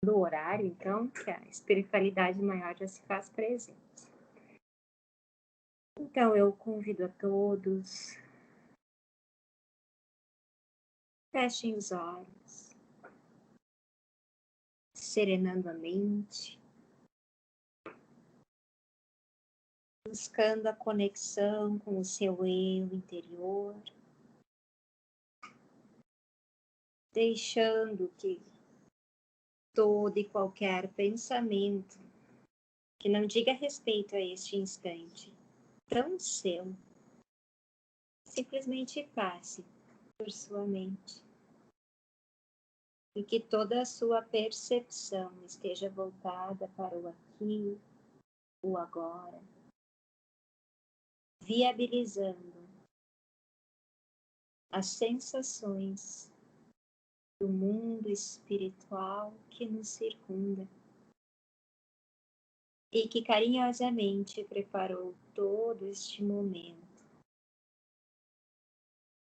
do horário, então, que a espiritualidade maior já se faz presente. Então, eu convido a todos, fechem os olhos, serenando a mente, buscando a conexão com o seu eu interior, deixando que todo e qualquer pensamento que não diga respeito a este instante tão seu, simplesmente passe por sua mente. E que toda a sua percepção esteja voltada para o aqui, o agora, viabilizando as sensações do mundo espiritual que nos circunda e que carinhosamente preparou todo este momento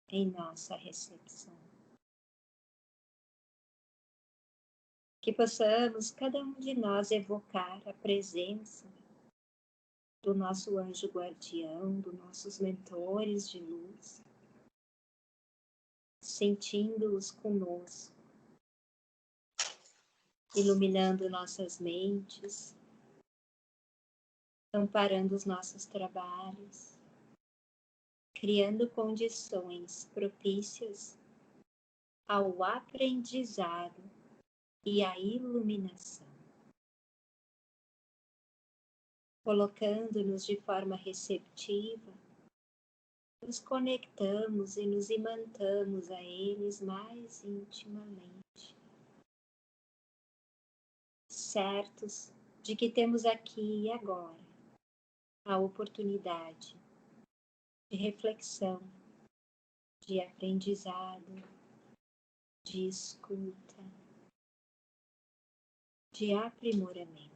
em nossa recepção. Que possamos, cada um de nós, evocar a presença do nosso anjo guardião, dos nossos mentores de luz, sentindo-os conosco, iluminando nossas mentes, amparando os nossos trabalhos, criando condições propícias ao aprendizado e à iluminação, colocando-nos de forma receptiva, nos conectamos e nos imantamos a eles mais intimamente, certos de que temos aqui e agora a oportunidade de reflexão, de aprendizado, de escuta, de aprimoramento.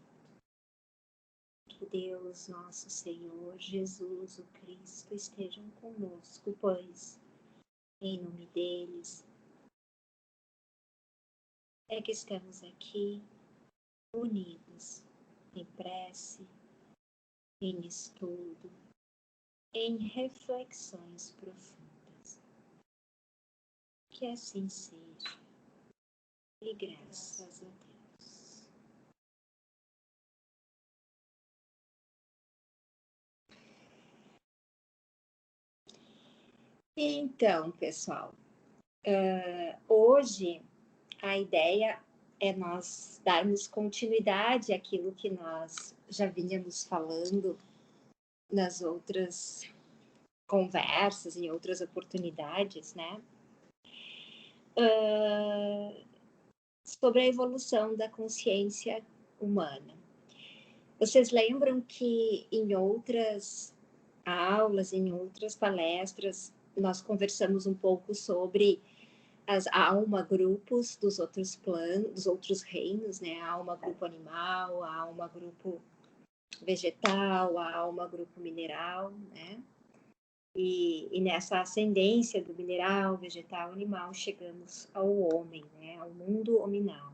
Que Deus, nosso Senhor, Jesus, o Cristo, estejam conosco, pois, em nome deles, é que estamos aqui, unidos, em prece, em estudo, em reflexões profundas. Que assim seja, e graças a Deus. Então, pessoal, hoje a ideia é nós darmos continuidade àquilo que nós já vínhamos falando nas outras conversas, em outras oportunidades, né? Sobre a evolução da consciência humana. Vocês lembram que em outras aulas, em outras palestras, nós conversamos um pouco sobre as alma-grupos dos outros planos, dos outros reinos, né? A alma-grupo animal, a alma-grupo vegetal, a alma-grupo mineral, né? E nessa ascendência do mineral, vegetal, animal, chegamos ao homem, né? Ao mundo hominal.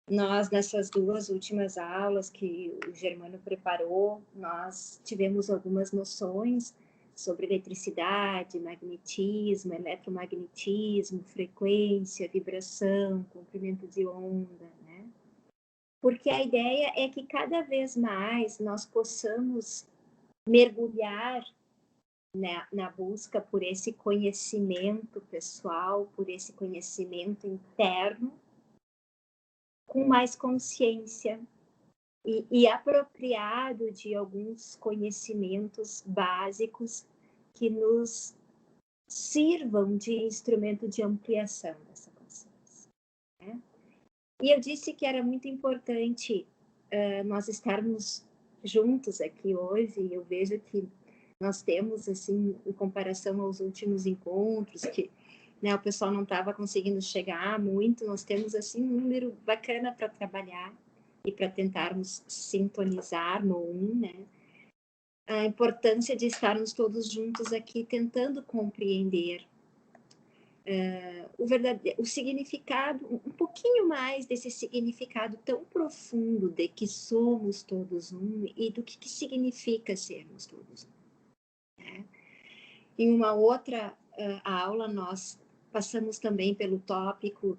Nós, nessas duas últimas aulas que o Germano preparou, nós tivemos algumas noções sobre eletricidade, magnetismo, eletromagnetismo, frequência, vibração, comprimento de onda, né? Porque a ideia é que cada vez mais nós possamos mergulhar na busca por esse conhecimento pessoal, por esse conhecimento interno, com mais consciência e apropriado de alguns conhecimentos básicos que nos sirvam de instrumento de ampliação dessa consciência, né? E eu disse que era muito importante nós estarmos juntos aqui hoje, e eu vejo que nós temos, assim, em comparação aos últimos encontros, que, né, o pessoal não estava conseguindo chegar muito, nós temos, assim, um número bacana para trabalhar e para tentarmos sintonizar no né? A importância de estarmos todos juntos aqui tentando compreender o significado, um pouquinho mais desse significado tão profundo de que somos todos um e do que significa sermos todos um, né? Em uma outra aula, nós passamos também pelo tópico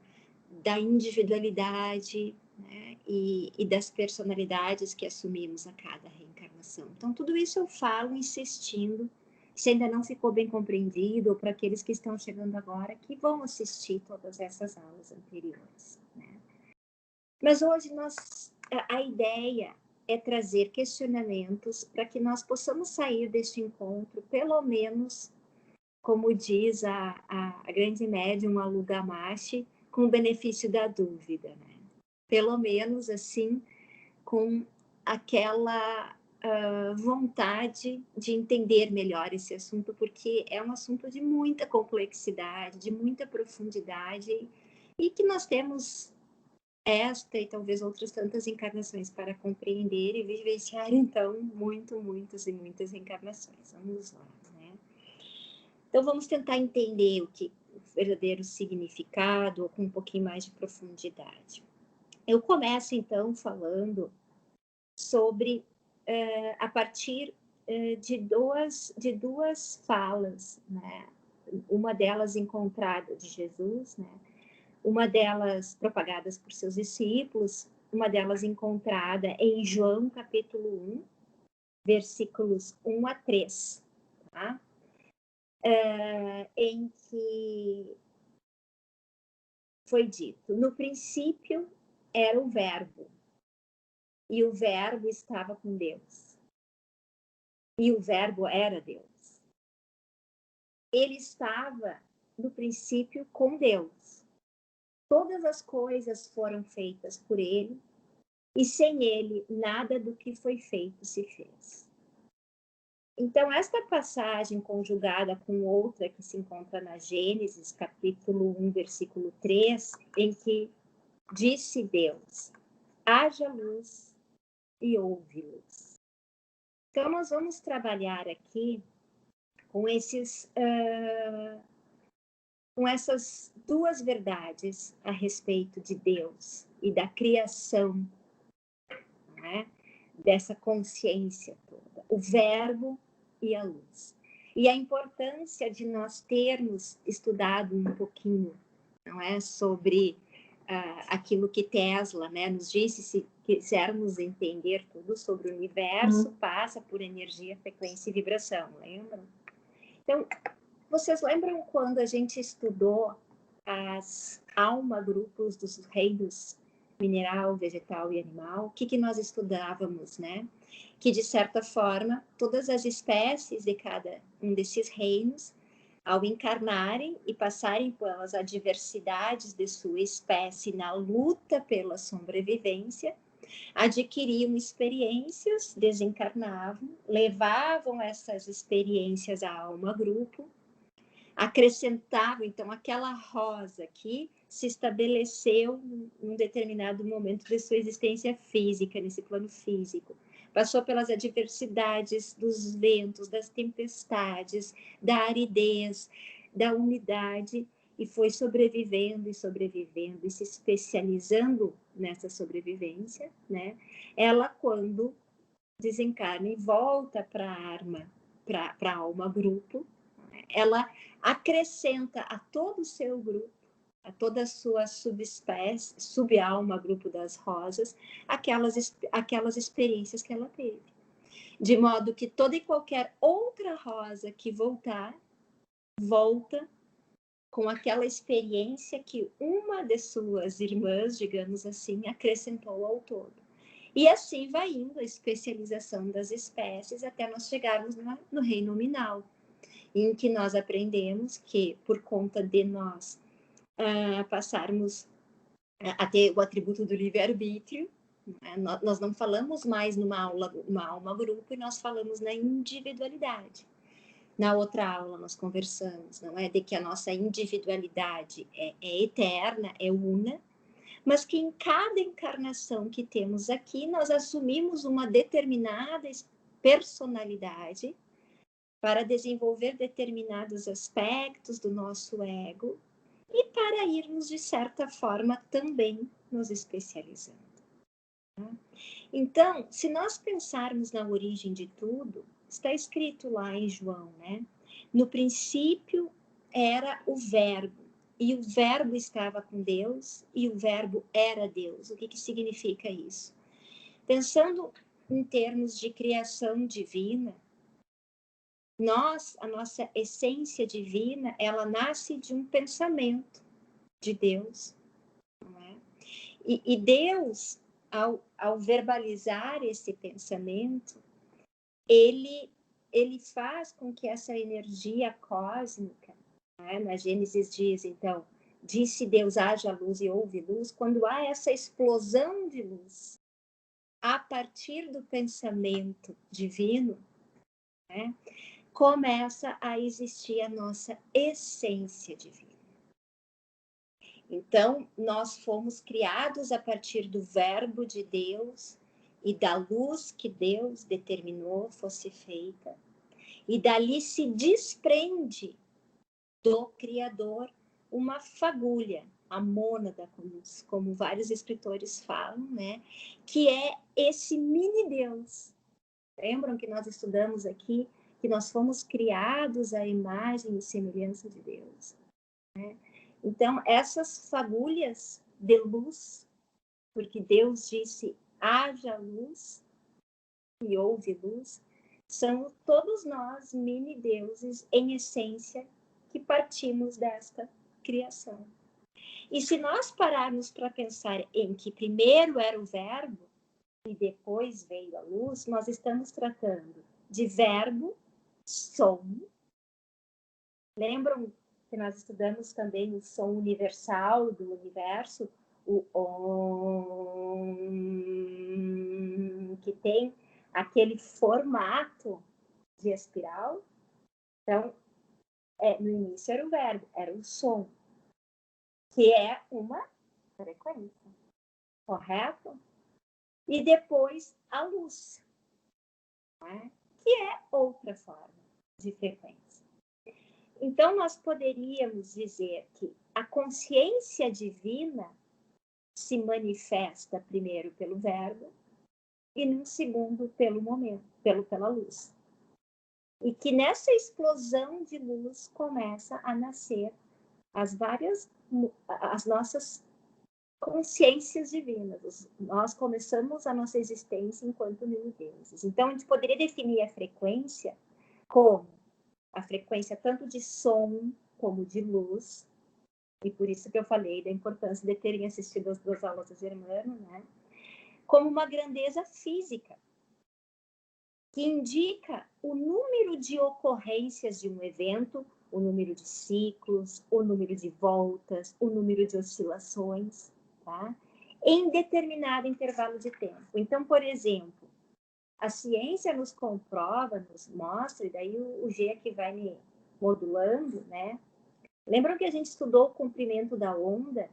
da individualidade, né? E das personalidades que assumimos a cada reencarnação. Então, tudo isso eu falo insistindo. Se ainda não ficou bem compreendido, ou para aqueles que estão chegando agora, que vão assistir todas essas aulas anteriores, né? Mas hoje a ideia é trazer questionamentos para que nós possamos sair deste encontro, pelo menos, como diz a grande médium Alu Gamache, com o benefício da dúvida, né? Pelo menos, assim, com aquela vontade de entender melhor esse assunto, porque é um assunto de muita complexidade, de muita profundidade, e que nós temos esta e talvez outras tantas encarnações para compreender e vivenciar, então, muitas e muitas encarnações. Vamos lá, né? Então, vamos tentar entender o verdadeiro significado, com um pouquinho mais de profundidade. Eu começo, então, falando sobre, a partir de duas falas, né? Uma delas encontrada de Jesus, né? Uma delas propagadas por seus discípulos, uma delas encontrada em João, capítulo 1, versículos 1 a 3, tá? Em que foi dito: no princípio era o Verbo, e o Verbo estava com Deus, e o Verbo era Deus. Ele estava no princípio com Deus. Todas as coisas foram feitas por ele, e sem ele nada do que foi feito se fez. Então, esta passagem conjugada com outra que se encontra na Gênesis, capítulo 1, versículo 3, em que disse Deus: haja luz e houve luz. Então, nós vamos trabalhar aqui com com essas duas verdades a respeito de Deus e da criação, né? Dessa consciência toda, o Verbo e a luz. E a importância de nós termos estudado um pouquinho, não é, sobre aquilo que Tesla, né, nos disse: se quisermos entender tudo sobre o universo, passa por energia, frequência e vibração, lembram? Então, vocês lembram quando a gente estudou as alma-grupos dos reinos mineral, vegetal e animal? O que nós estudávamos, né? Que, de certa forma, todas as espécies de cada um desses reinos, ao encarnarem e passarem pelas adversidades de sua espécie na luta pela sobrevivência, adquiriam experiências, desencarnavam, levavam essas experiências à alma-grupo, acrescentavam, então, aquela rosa que se estabeleceu num determinado momento de sua existência física, nesse plano físico. Passou pelas adversidades dos ventos, das tempestades, da aridez, da umidade, e foi sobrevivendo e sobrevivendo e se especializando nessa sobrevivência, né? Ela, quando desencarna e volta para a alma-grupo, ela acrescenta a todo o seu grupo, a toda a sua subespécie, subalma, grupo das rosas, aquelas experiências que ela teve. De modo que toda e qualquer outra rosa que voltar, volta com aquela experiência que uma de suas irmãs, digamos assim, acrescentou ao todo. E assim vai indo a especialização das espécies até nós chegarmos no reino nominal, em que nós aprendemos que, por conta de nós passarmos a ter o atributo do livre-arbítrio, nós não falamos mais numa alma-grupo, e nós falamos na individualidade. Na outra aula nós conversamos, não é, de que a nossa individualidade é eterna, é una, mas que em cada encarnação que temos aqui, nós assumimos uma determinada personalidade para desenvolver determinados aspectos do nosso ego, e para irmos, de certa forma, também nos especializando. Então, se nós pensarmos na origem de tudo, está escrito lá em João, né? No princípio era o Verbo, e o Verbo estava com Deus, e o Verbo era Deus. O que significa isso? Pensando em termos de criação divina, a nossa essência divina, ela nasce de um pensamento de Deus, não é? E Deus, ao verbalizar esse pensamento, ele faz com que essa energia cósmica, né? Na Gênesis diz, então, disse Deus, haja luz e houve luz. Quando há essa explosão de luz, a partir do pensamento divino, né, começa a existir a nossa essência divina. Então, nós fomos criados a partir do verbo de Deus e da luz que Deus determinou fosse feita. E dali se desprende do Criador uma fagulha, a mônada, como vários escritores falam, né? Que é esse mini-Deus. Lembram que nós estudamos aqui que nós fomos criados à imagem e semelhança de Deus, né? Então, essas fagulhas de luz, porque Deus disse, haja luz, e houve luz, são todos nós mini-deuses em essência que partimos desta criação. E se nós pararmos para pensar em que primeiro era o verbo e depois veio a luz, nós estamos tratando de verbo, som. Lembram que nós estudamos também o som universal do universo, o Om, que tem aquele formato de espiral? Então, no início era o verbo, era o som, que é uma frequência, correto? E depois a luz, né? Que é outra forma de frequência. Então, nós poderíamos dizer que a consciência divina se manifesta primeiro pelo verbo e num segundo pelo momento, pela luz. E que nessa explosão de luz começa a nascer as nossas consciências divinas. Nós começamos a nossa existência enquanto mini-deuses. Então, a gente poderia definir a frequência como a frequência tanto de som como de luz, e por isso que eu falei da importância de terem assistido as 2 aulas do Germano, né? Como uma grandeza física, que indica o número de ocorrências de um evento, o número de ciclos, o número de voltas, o número de oscilações, tá? Em determinado intervalo de tempo. Então, por exemplo, a ciência nos comprova, nos mostra, e daí o G aqui vai me modulando, né? Lembram que a gente estudou o comprimento da onda?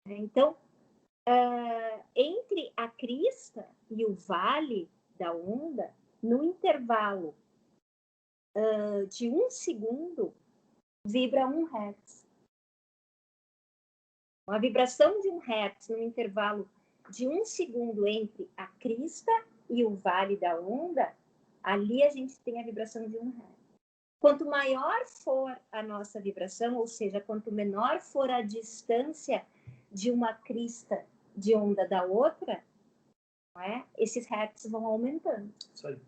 Então, entre a crista e o vale da onda, no intervalo de 1 segundo, vibra 1 Hz. Uma vibração de 1 Hz no intervalo de 1 segundo entre a crista e o vale da onda, ali a gente tem a vibração de 1 Hz. Quanto maior for a nossa vibração, ou seja, quanto menor for a distância de uma crista de onda da outra, não é? Esses hertz vão aumentando. Isso aí.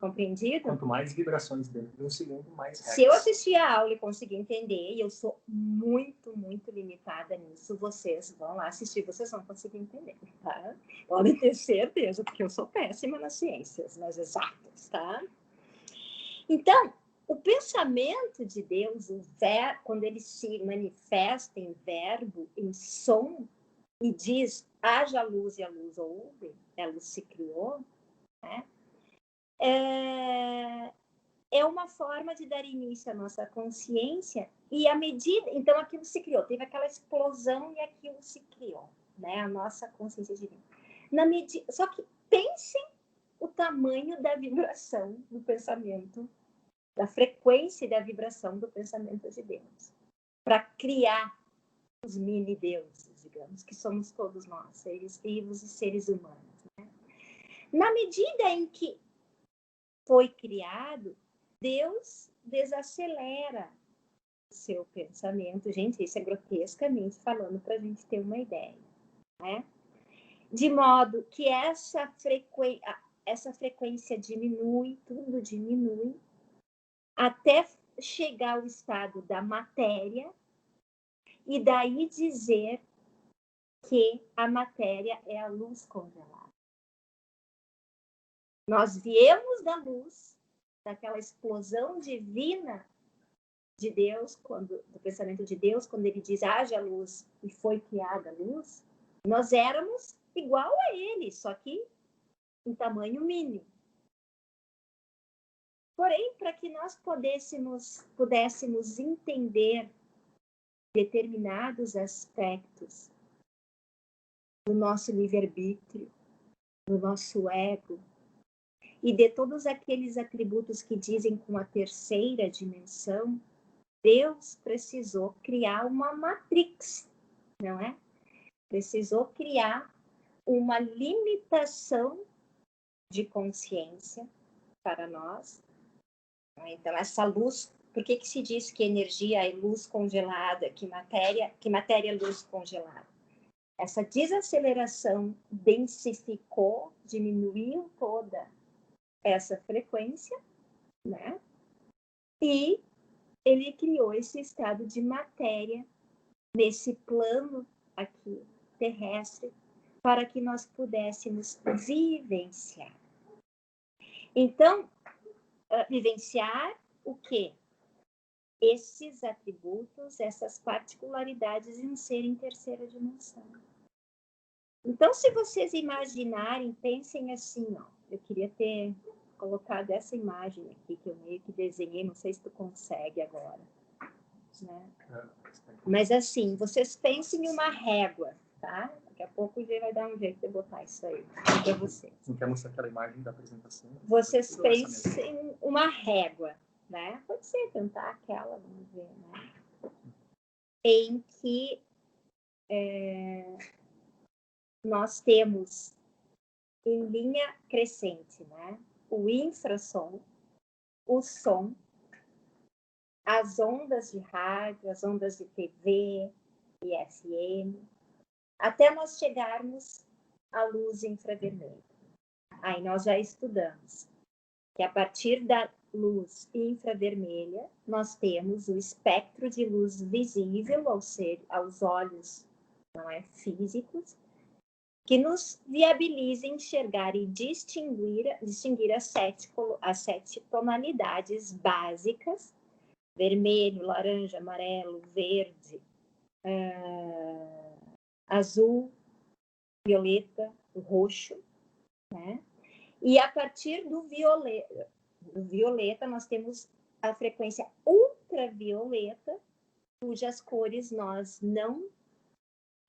Compreendido? Quanto mais vibrações dentro de um segundo, mais hertz. Se eu assistir a aula e conseguir entender, e eu sou muito, muito limitada nisso, vocês vão lá assistir, vocês vão conseguir entender, tá? Podem ter certeza, porque eu sou péssima nas ciências, nas exatas, tá? Então, o pensamento de Deus, quando ele se manifesta em verbo, em som, e diz, haja luz e a luz houve, a luz se criou, né? É uma forma de dar início à nossa consciência, e à medida, então aquilo se criou, teve aquela explosão e aquilo se criou, né? A nossa consciência divina. Só que pensem o tamanho da vibração do pensamento, da frequência e da vibração do pensamento de Deus. para criar os mini-deuses, digamos, que somos todos nós, seres vivos e seres humanos, né? Na medida em que foi criado, Deus desacelera o seu pensamento. Gente, isso é grotescamente falando para a gente ter uma ideia, né? De modo que essa frequência diminui, tudo diminui, até chegar ao estado da matéria, e daí dizer que a matéria é a luz congelada. Nós viemos da luz, daquela explosão divina de Deus, do pensamento de Deus, quando ele diz haja luz e foi criada a luz, nós éramos igual a ele, só que em tamanho mínimo. Porém, para que nós pudéssemos entender determinados aspectos do nosso livre-arbítrio, do nosso ego, e de todos aqueles atributos que dizem com a terceira dimensão, Deus precisou criar uma matrix, não é? Precisou criar uma limitação de consciência para nós. Então, essa luz, por que se diz que energia é luz congelada, que matéria é luz congelada? Essa desaceleração densificou, diminuiu toda essa frequência, né? E ele criou esse estado de matéria nesse plano aqui terrestre para que nós pudéssemos vivenciar. Então, vivenciar o quê? Esses atributos, essas particularidades em ser em terceira dimensão. Então, se vocês imaginarem, pensem assim, ó, eu queria ter colocado essa imagem aqui que eu meio que desenhei, não sei se tu consegue agora, né? Mas assim, vocês pensem em uma régua, tá? Daqui a pouco o G vai dar um jeito de botar isso aí para vocês. Não quer mostrar aquela imagem da apresentação? Vocês pensem em uma régua, né? Pode ser tentar aquela, vamos ver, né? Em que nós temos em linha crescente, né? O infrassom, o som, as ondas de rádio, as ondas de TV e FM, até nós chegarmos à luz infravermelha. Aí nós já estudamos que a partir da luz infravermelha, nós temos o espectro de luz visível, ou seja, aos olhos não é, físicos, que nos viabiliza enxergar e distinguir as 7 tonalidades básicas, vermelho, laranja, amarelo, verde, azul, violeta, roxo, né? E a partir do violeta, nós temos a frequência ultravioleta, cujas cores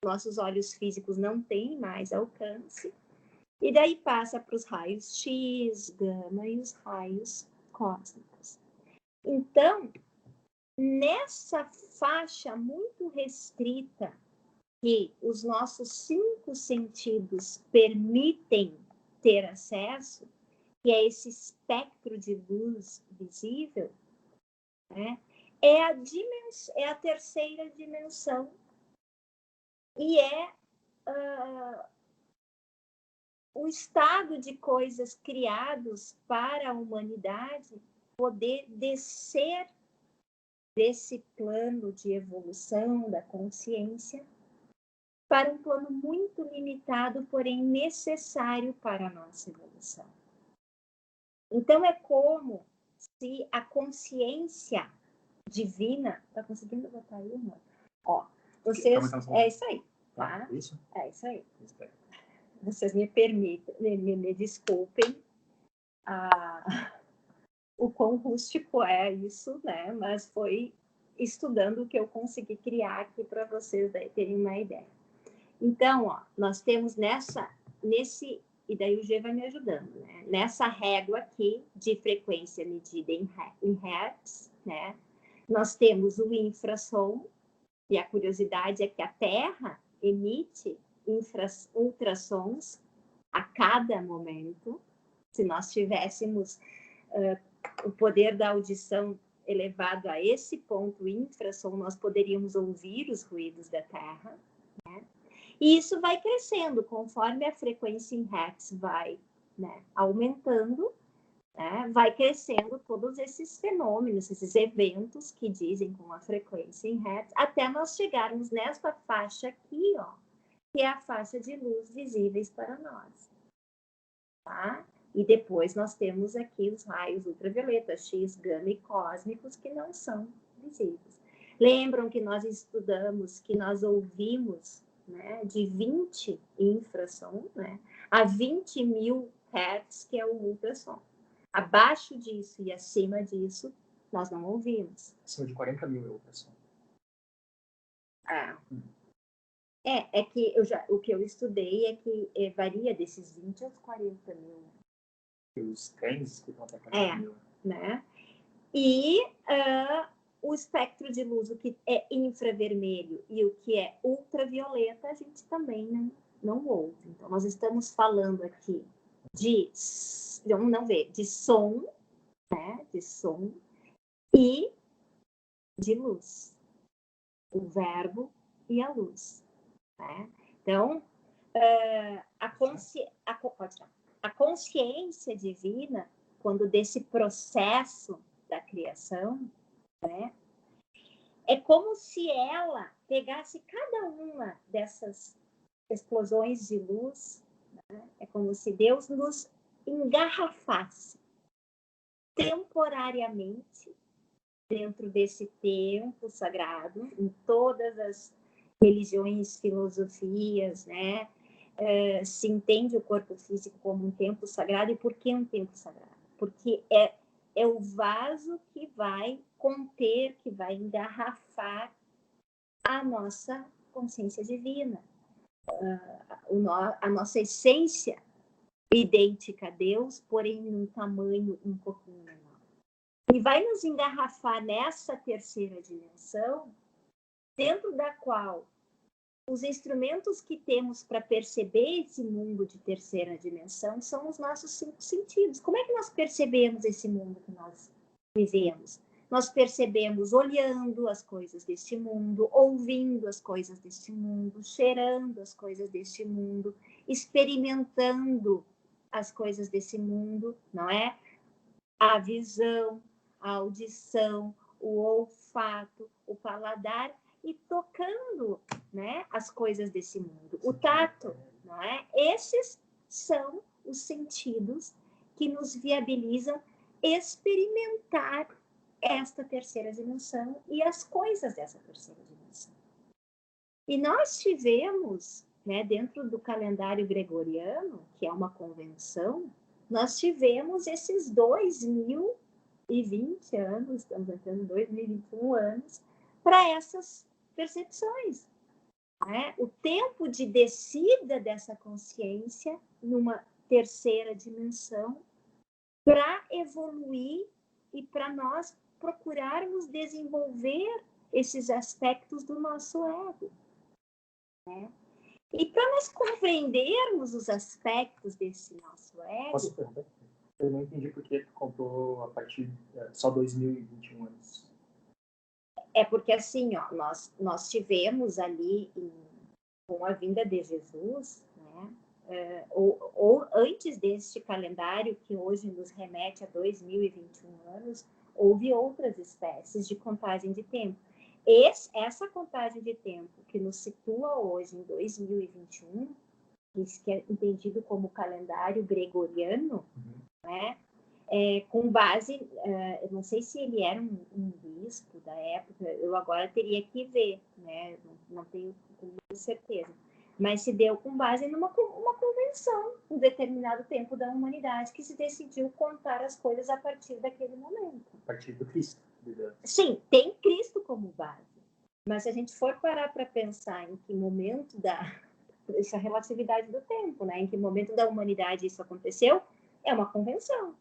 nossos olhos físicos não têm mais alcance, e daí passa para os raios X, gama e os raios cósmicos. Então, nessa faixa muito restrita que os nossos 5 sentidos permitem ter acesso, que é esse espectro de luz visível, né, é a terceira dimensão e é o estado de coisas criados para a humanidade poder descer desse plano de evolução da consciência para um plano muito limitado, porém necessário para a nossa evolução. Então, é como se a consciência divina... Tá conseguindo botar aí, amor? Ó, vocês... É isso aí, tá? Isso? É isso aí. Vocês me permitem, me desculpem o quão rústico é isso, né? Mas foi estudando o que eu consegui criar aqui para vocês terem uma ideia. Então, ó, nós temos e daí o G vai me ajudando, né? Nessa régua aqui de frequência medida em hertz, né? Nós temos o infrassom, E a curiosidade é que a Terra emite ultrassons a cada momento. Se nós tivéssemos o poder da audição elevado a esse ponto infrassom, nós poderíamos ouvir os ruídos da Terra, né? E isso vai crescendo conforme a frequência em hertz vai, né, aumentando, né, vai crescendo todos esses fenômenos, esses eventos que dizem com a frequência em hertz, até nós chegarmos nesta faixa aqui, ó, que é a faixa de luz visíveis para nós, tá? E depois nós temos aqui os raios ultravioletas, X, gama e cósmicos, que não são visíveis. Lembram que nós estudamos, que nós ouvimos, né, de 20 infrassom, né, a 20.000 hertz, que é o ultrassom. Abaixo disso e acima disso, nós não ouvimos. Acima de 40.000 é ultrassom. É que o que eu estudei é que varia desses 20 aos 40 mil. Os cães escutam até 40.000. Né? E o espectro de luz, o que é infravermelho e o que é ultravioleta, a gente também não ouve. Então, nós estamos falando aqui de som, né? De som e de luz. O verbo e a luz. Né? Então, a consciência divina, quando desse processo da criação, né, é como se ela pegasse cada uma dessas explosões de luz, né, é como se Deus nos engarrafasse temporariamente dentro desse tempo sagrado, em todas as religiões, filosofias, né? Se entende o corpo físico como um templo sagrado. E por que um templo sagrado? Porque é o vaso que vai conter, que vai engarrafar a nossa consciência divina, a nossa essência idêntica a Deus, porém num tamanho um pouquinho menor. E vai nos engarrafar nessa terceira dimensão, dentro da qual os instrumentos que temos para perceber esse mundo de terceira dimensão são os nossos 5 sentidos. Como é que nós percebemos esse mundo que nós vivemos? Nós percebemos olhando as coisas deste mundo, ouvindo as coisas deste mundo, cheirando as coisas deste mundo, experimentando as coisas desse mundo, não é? A visão, a audição, o olfato, o paladar e tocando, né, as coisas desse mundo. O tato, não é? Esses são os sentidos que nos viabilizam experimentar esta terceira dimensão e as coisas dessa terceira dimensão. E nós tivemos, né, dentro do calendário gregoriano, que é uma convenção, nós tivemos esses 2020 anos, estamos entrando em 2021 anos, para essas percepções. Né? O tempo de descida dessa consciência numa terceira dimensão para evoluir e para nós procurarmos desenvolver esses aspectos do nosso ego. Né? E para nós compreendermos os aspectos desse nosso ego... Posso perguntar? Eu não entendi por que tu contou a partir só 2021 anos. É porque, assim, ó, nós tivemos ali, com a vinda de Jesus, né, ou antes deste calendário, que hoje nos remete a 2021 anos, houve outras espécies de contagem de tempo. Essa contagem de tempo que nos situa hoje em 2021, que é entendido como calendário gregoriano, né? Com base, eu não sei se ele era um bispo da época, eu agora teria que ver, né? Não tenho certeza, mas se deu com base numa convenção, um determinado tempo da humanidade, que se decidiu contar as coisas a partir daquele momento. A partir do Cristo. Sim, tem Cristo como base, mas se a gente for parar para pensar em que momento essa relatividade do tempo, né? Em que momento da humanidade isso aconteceu, é uma convenção.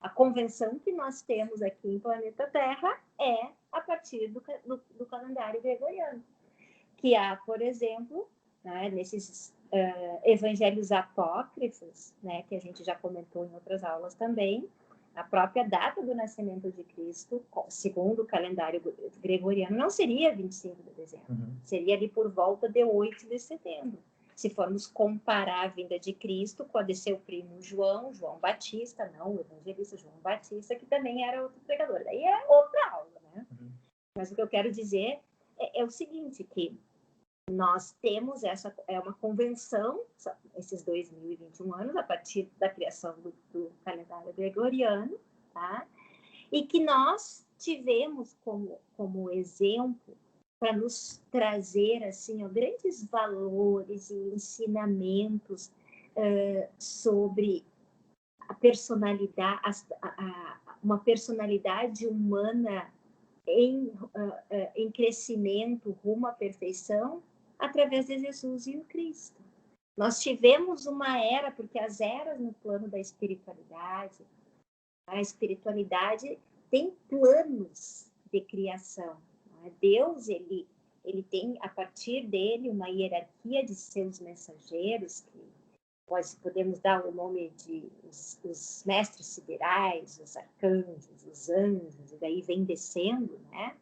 A convenção que nós temos aqui em planeta Terra é a partir do calendário gregoriano. que há, por exemplo, né, nesses evangelhos apócrifos, né, que a gente já comentou em outras aulas também, a própria data do nascimento de Cristo, segundo o calendário gregoriano, não seria 25 de dezembro, seria ali por volta de 8 de setembro. Se formos comparar a vinda de Cristo com a de seu primo João Batista, não o evangelista João Batista, que também era outro pregador. Daí é outra aula, né? Mas o que eu quero dizer é o seguinte, que nós temos uma convenção, esses 2021 anos, a partir da criação do calendário gregoriano, tá? E que nós tivemos como exemplo para nos trazer assim, grandes valores e ensinamentos sobre a personalidade, uma personalidade humana em crescimento rumo à perfeição, através de Jesus e o Cristo. Nós tivemos uma era, porque as eras no plano da espiritualidade, a espiritualidade tem planos de criação. Deus, ele tem, a partir dele, uma hierarquia de seus mensageiros, que podemos dar o nome de os mestres siderais, os arcanjos, os anjos, e daí vem descendo, né?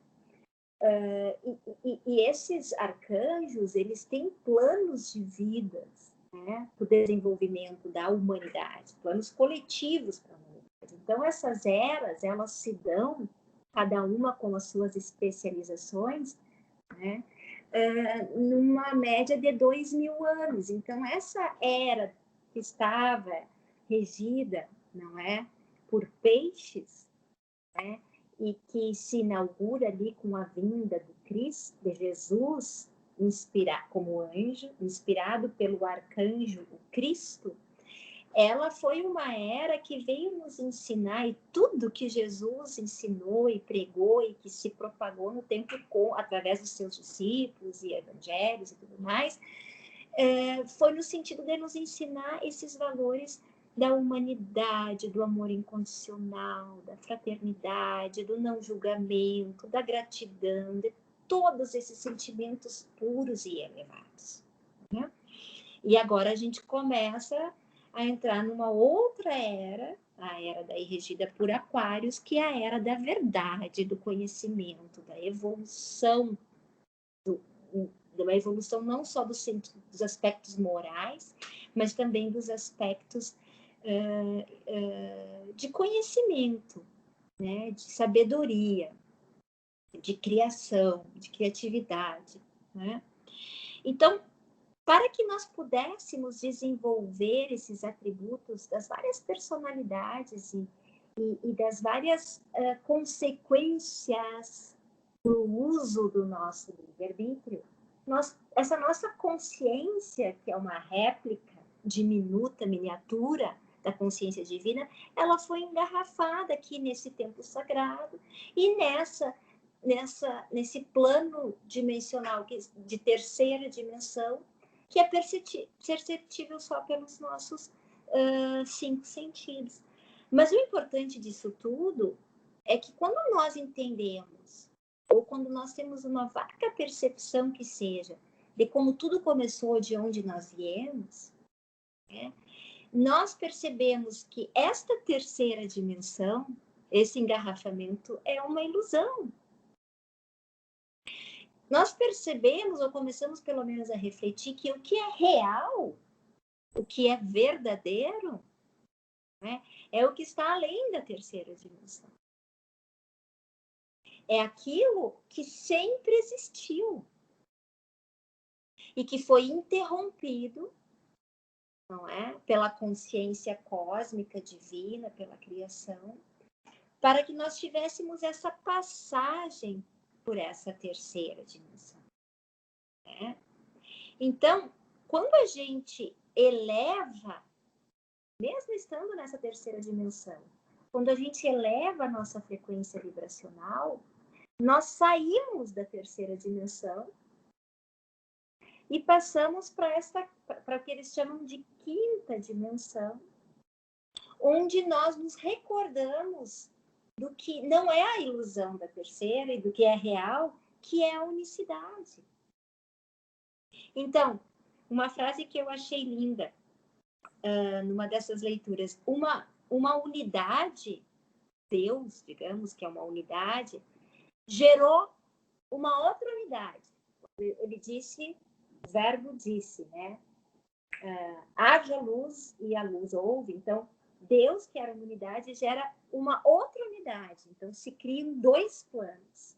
E esses arcanjos, eles têm planos de vida, né, para o desenvolvimento da humanidade, planos coletivos para a humanidade. Então, essas eras, elas se dão, cada uma com as suas especializações, né, numa média de 2.000 anos. Então, essa era que estava regida, não é, por peixes, né, e que se inaugura ali com a vinda do Cristo, de Jesus, como anjo, inspirado pelo arcanjo, o Cristo, ela foi uma era que veio nos ensinar, e tudo que Jesus ensinou e pregou e que se propagou no tempo através dos seus discípulos e evangelhos e tudo mais, foi no sentido de nos ensinar esses valores da humanidade, do amor incondicional, da fraternidade, do não julgamento, da gratidão, de todos esses sentimentos puros e elevados, né? E agora a gente começa a entrar numa outra era, a era daí regida por Aquários, que é a era da verdade, do conhecimento, da evolução, uma evolução não só dos aspectos morais, mas também dos aspectos de conhecimento, né? De sabedoria, de criação, de criatividade, né? Então, para que nós pudéssemos desenvolver esses atributos das várias personalidades e das várias consequências do uso do nosso livre-arbítrio, essa nossa consciência, que é uma réplica diminuta, miniatura da consciência divina, ela foi engarrafada aqui nesse templo sagrado e nesse plano dimensional de terceira dimensão, que é perceptível só pelos nossos 5 sentidos. Mas o importante disso tudo é que quando nós entendemos, ou quando nós temos uma vaga percepção que seja, de como tudo começou, de onde nós viemos, né, nós percebemos que esta terceira dimensão, esse engarrafamento, é uma ilusão. Nós percebemos, ou começamos pelo menos a refletir, que o que é real, o que é verdadeiro, né, é o que está além da terceira dimensão. É aquilo que sempre existiu e que foi interrompido, não é, pela consciência cósmica divina, pela criação, para que nós tivéssemos essa passagem por essa terceira dimensão, né? Então, quando a gente eleva, mesmo estando nessa terceira dimensão, quando a gente eleva a nossa frequência vibracional, nós saímos da terceira dimensão e passamos para o que eles chamam de quinta dimensão, onde nós nos recordamos do que não é a ilusão da terceira e do que é real, que é a unicidade. Então, uma frase que eu achei linda numa dessas leituras, uma unidade, Deus, digamos que é uma unidade, gerou uma outra unidade. Ele disse, o verbo disse, né? Haja luz e a luz houve. Então, Deus, que era uma unidade, gera uma outra unidade. Então, se criam dois planos.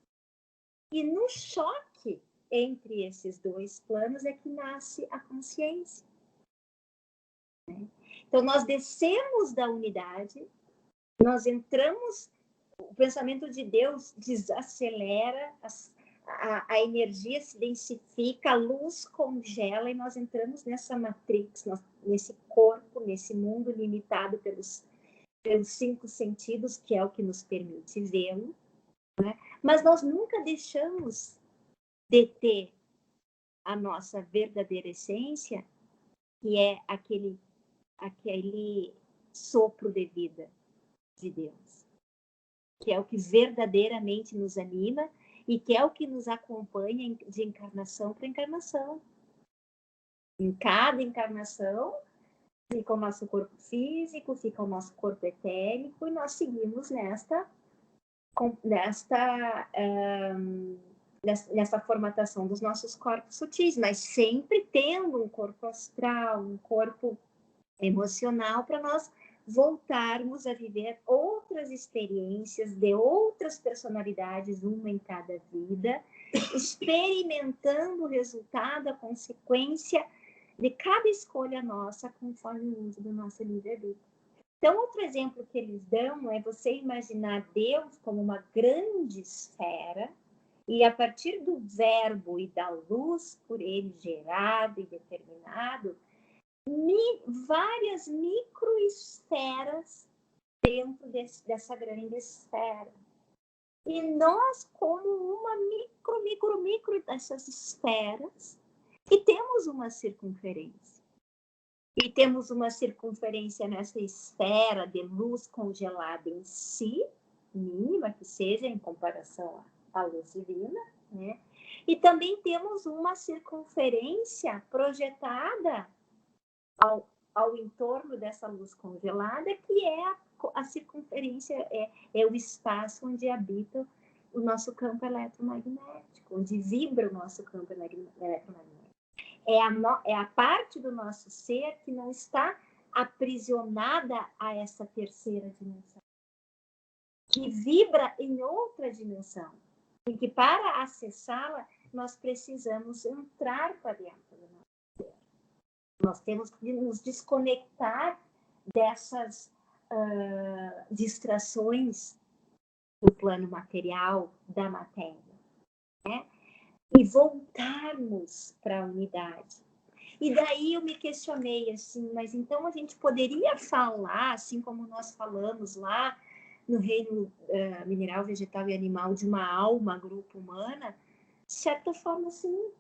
E no choque entre esses dois planos é que nasce a consciência. Né? Então, nós descemos da unidade, nós entramos, o pensamento de Deus desacelera, a energia se densifica, a luz congela e nós entramos nessa matrix, nesse corpo, nesse mundo limitado pelos 5 sentidos, que é o que nos permite vê-lo, né? Mas nós nunca deixamos de ter a nossa verdadeira essência, que é aquele sopro de vida de Deus, que é o que verdadeiramente nos anima e que é o que nos acompanha de encarnação para encarnação. Em cada encarnação, fica o nosso corpo físico, fica o nosso corpo etérico, e nós seguimos nesta formatação dos nossos corpos sutis, mas sempre tendo um corpo astral, um corpo emocional, para nós voltarmos a viver outras experiências de outras personalidades, uma em cada vida, experimentando o resultado, a consequência de cada escolha nossa, conforme o uso do nosso livre-arbítrio. Então, outro exemplo que eles dão é você imaginar Deus como uma grande esfera, e a partir do verbo e da luz por ele gerado e determinado, várias microesferas dentro dessa grande esfera. E nós, como uma micro dessas esferas, e temos uma circunferência. E temos uma circunferência nessa esfera de luz congelada em si, mínima que seja em comparação à luz divina, né? E também temos uma circunferência projetada ao entorno dessa luz congelada, que é a circunferência, é o espaço onde habita o nosso campo eletromagnético, onde vibra o nosso campo eletromagnético. É a parte do nosso ser que não está aprisionada a essa terceira dimensão, que vibra em outra dimensão, e que para acessá-la nós precisamos entrar para dentro do nosso ser. Nós temos que nos desconectar dessas distrações do plano material, da matéria, né? E voltarmos para a unidade. E daí eu me questionei assim, mas então a gente poderia falar, assim como nós falamos lá no reino mineral, vegetal e animal, de uma alma, grupo humana? De certa forma, sim.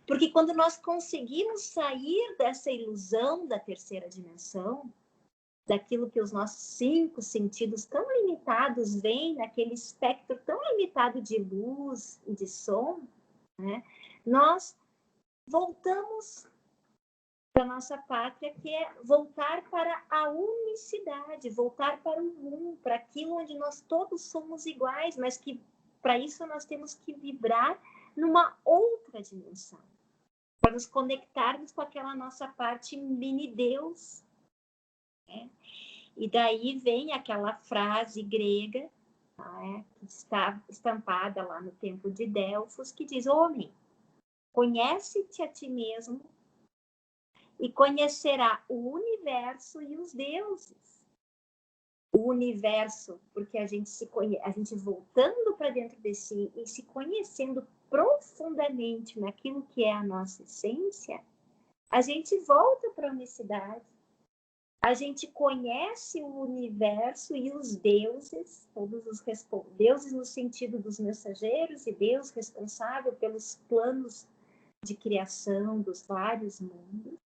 Porque quando nós conseguimos sair dessa ilusão da terceira dimensão, daquilo que os nossos 5 sentidos tão limitados veem, naquele espectro tão limitado de luz e de som, né? Nós voltamos para a nossa pátria, que é voltar para a unicidade, voltar para o um, para aquilo onde nós todos somos iguais, mas que para isso nós temos que vibrar numa outra dimensão, para nos conectarmos com aquela nossa parte mini-deus, né? E daí vem aquela frase grega, né, que está estampada lá no templo de Delfos, que diz: homem, conhece-te a ti mesmo e conhecerá o universo e os deuses. O universo, porque a gente voltando para dentro de si e se conhecendo profundamente naquilo que é a nossa essência, a gente volta para a unicidade. A gente conhece o universo e os deuses, todos os deuses no sentido dos mensageiros e Deus responsável pelos planos de criação dos vários mundos.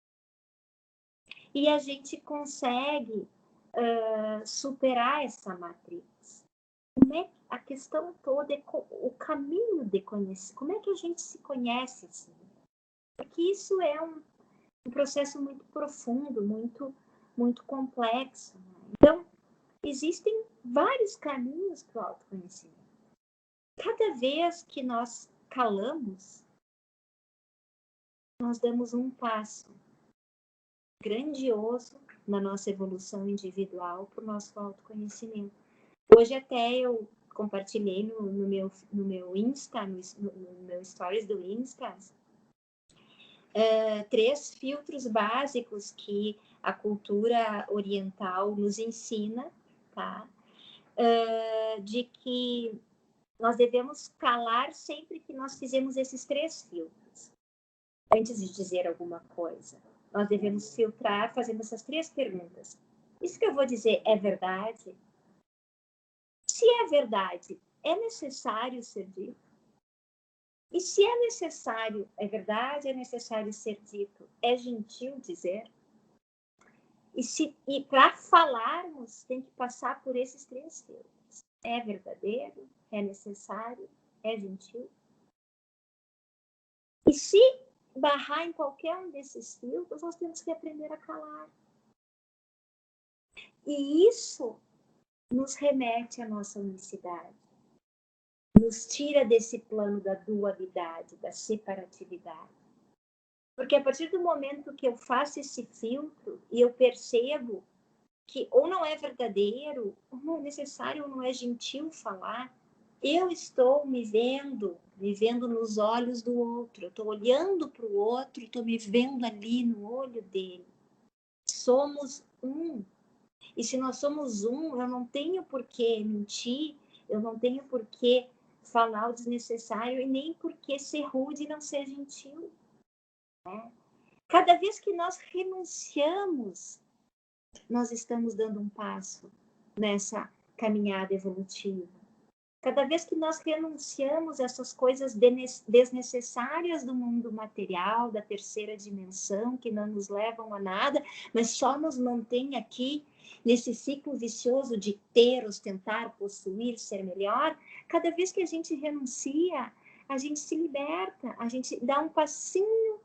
E a gente consegue superar essa matriz. A questão toda é o caminho de conhecer. Como é que a gente se conhece assim? Porque isso é um processo muito profundo, muito complexo. Né? Então, existem vários caminhos para o autoconhecimento. Cada vez que nós calamos, nós damos um passo grandioso na nossa evolução individual para o nosso autoconhecimento. Hoje até eu compartilhei no meu Insta, no meu stories do Insta, 3 filtros básicos que a cultura oriental nos ensina, tá? De que nós devemos calar sempre que nós fizemos esses 3 filtros. Antes de dizer alguma coisa, nós devemos filtrar fazendo essas 3 perguntas. Isso que eu vou dizer é verdade? Se é verdade, é necessário ser dito? E se é necessário, é verdade, é necessário ser dito, é gentil dizer? E para falarmos, tem que passar por esses 3 filtros. É verdadeiro? É necessário? É gentil? E se barrar em qualquer um desses filtros, nós temos que aprender a calar. E isso nos remete à nossa unicidade. Nos tira desse plano da dualidade, da separatividade. Porque a partir do momento que eu faço esse filtro e eu percebo que ou não é verdadeiro, ou não é necessário, ou não é gentil falar, eu estou me vendo nos olhos do outro. Eu estou olhando para o outro, estou me vendo ali no olho dele. Somos um. E se nós somos um, eu não tenho por que mentir, eu não tenho por que falar o desnecessário e nem por que ser rude e não ser gentil. Né? Cada vez que nós renunciamos, nós estamos dando um passo nessa caminhada evolutiva. Cada vez que nós renunciamos a essas coisas desnecessárias do mundo material, da terceira dimensão, que não nos levam a nada, mas só nos mantém aqui nesse ciclo vicioso de ter, ostentar, possuir, ser melhor, cada vez que a gente renuncia, a gente se liberta, a gente dá um passinho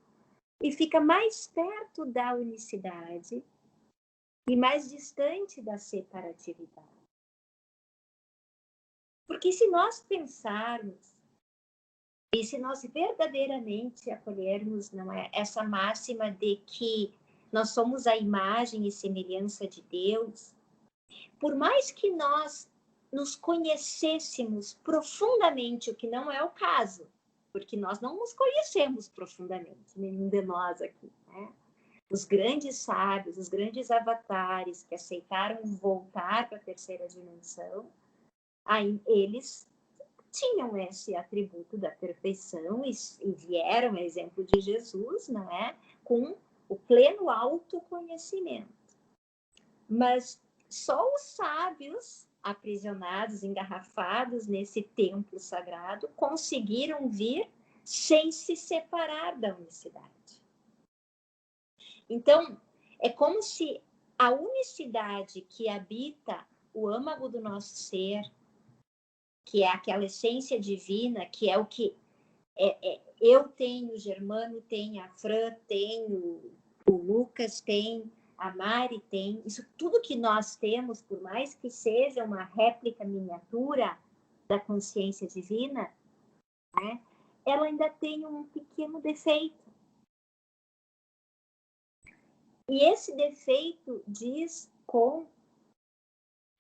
e fica mais perto da unicidade e mais distante da separatividade. Porque se nós pensarmos, e se nós verdadeiramente acolhermos, não é, essa máxima de que nós somos a imagem e semelhança de Deus, por mais que nós nos conhecêssemos profundamente, o que não é o caso, porque nós não nos conhecemos profundamente, nenhum de nós aqui, né? Os grandes sábios, os grandes avatares que aceitaram voltar para a terceira dimensão, aí eles tinham esse atributo da perfeição e vieram, exemplo de Jesus, não é? Com o pleno autoconhecimento. Mas só os sábios, aprisionados, engarrafados nesse templo sagrado, conseguiram vir sem se separar da unicidade. Então, é como se a unicidade que habita o âmago do nosso ser, que é aquela essência divina, que é o que eu tenho, o Germano tem, a Fran tem, o Lucas tem, a Mari tem, isso tudo que nós temos, por mais que seja uma réplica miniatura da consciência divina, né, ela ainda tem um pequeno defeito. E esse defeito diz com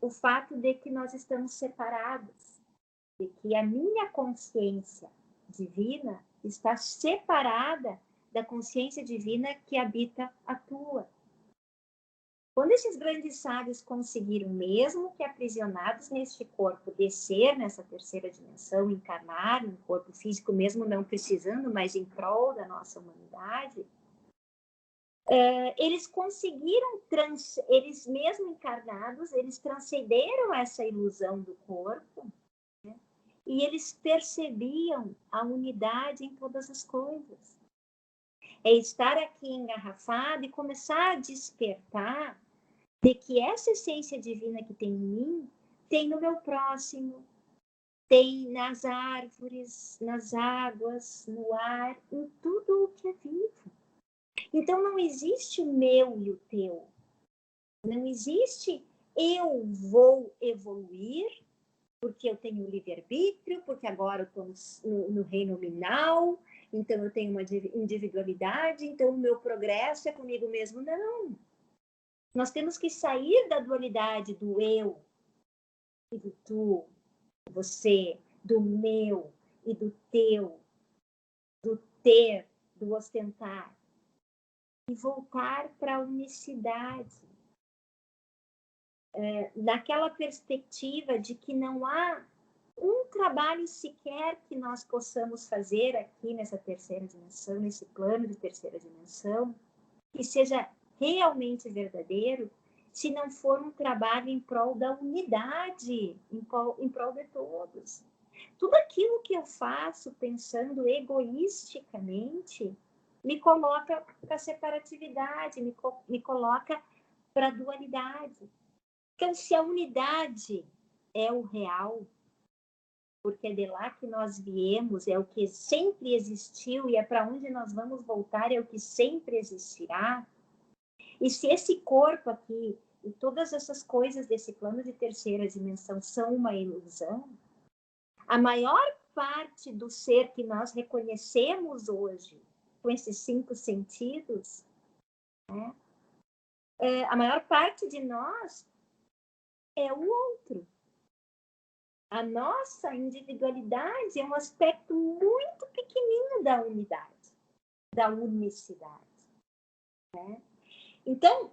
o fato de que nós estamos separados, de que a minha consciência divina está separada da consciência divina que habita a tua. Quando esses grandes sábios conseguiram, mesmo que aprisionados neste corpo, descer nessa terceira dimensão, encarnar um corpo físico, mesmo não precisando, mas em prol da nossa humanidade, eles conseguiram, eles mesmo encarnados, eles transcenderam essa ilusão do corpo, né? E eles percebiam a unidade em todas as coisas. É estar aqui engarrafado e começar a despertar de que essa essência divina que tem em mim, tem no meu próximo, tem nas árvores, nas águas, no ar, em tudo o que é vivo. Então, não existe o meu e o teu. Não existe eu vou evoluir porque eu tenho livre-arbítrio, porque agora eu estou no reino nominal, então eu tenho uma individualidade, então o meu progresso é comigo mesmo. Não. Nós temos que sair da dualidade do eu e do tu, você, do meu e do teu, do ter, do ostentar, e voltar para a unicidade. Naquela perspectiva de que não há um trabalho sequer que nós possamos fazer aqui nessa terceira dimensão, nesse plano de terceira dimensão, que seja realmente verdadeiro, se não for um trabalho em prol da unidade, em prol de todos. Tudo aquilo que eu faço pensando egoisticamente me coloca para a separatividade, me coloca para a dualidade. Então, se a unidade é o real, porque é de lá que nós viemos, é o que sempre existiu e é para onde nós vamos voltar, é o que sempre existirá. E se esse corpo aqui e todas essas coisas desse plano de terceira dimensão são uma ilusão, a maior parte do ser que nós reconhecemos hoje, com esses 5 sentidos, né, a maior parte de nós é o outro. A nossa individualidade é um aspecto muito pequenino da unidade, da unicidade. Né? Então,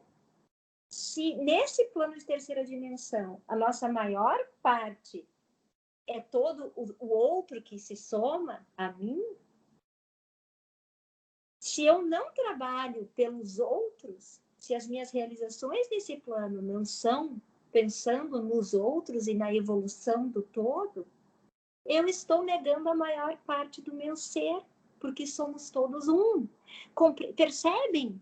se nesse plano de terceira dimensão a nossa maior parte é todo o outro que se soma a mim, se eu não trabalho pelos outros, se as minhas realizações nesse plano não são pensando nos outros e na evolução do todo, eu estou negando a maior parte do meu ser, porque somos todos um. Percebem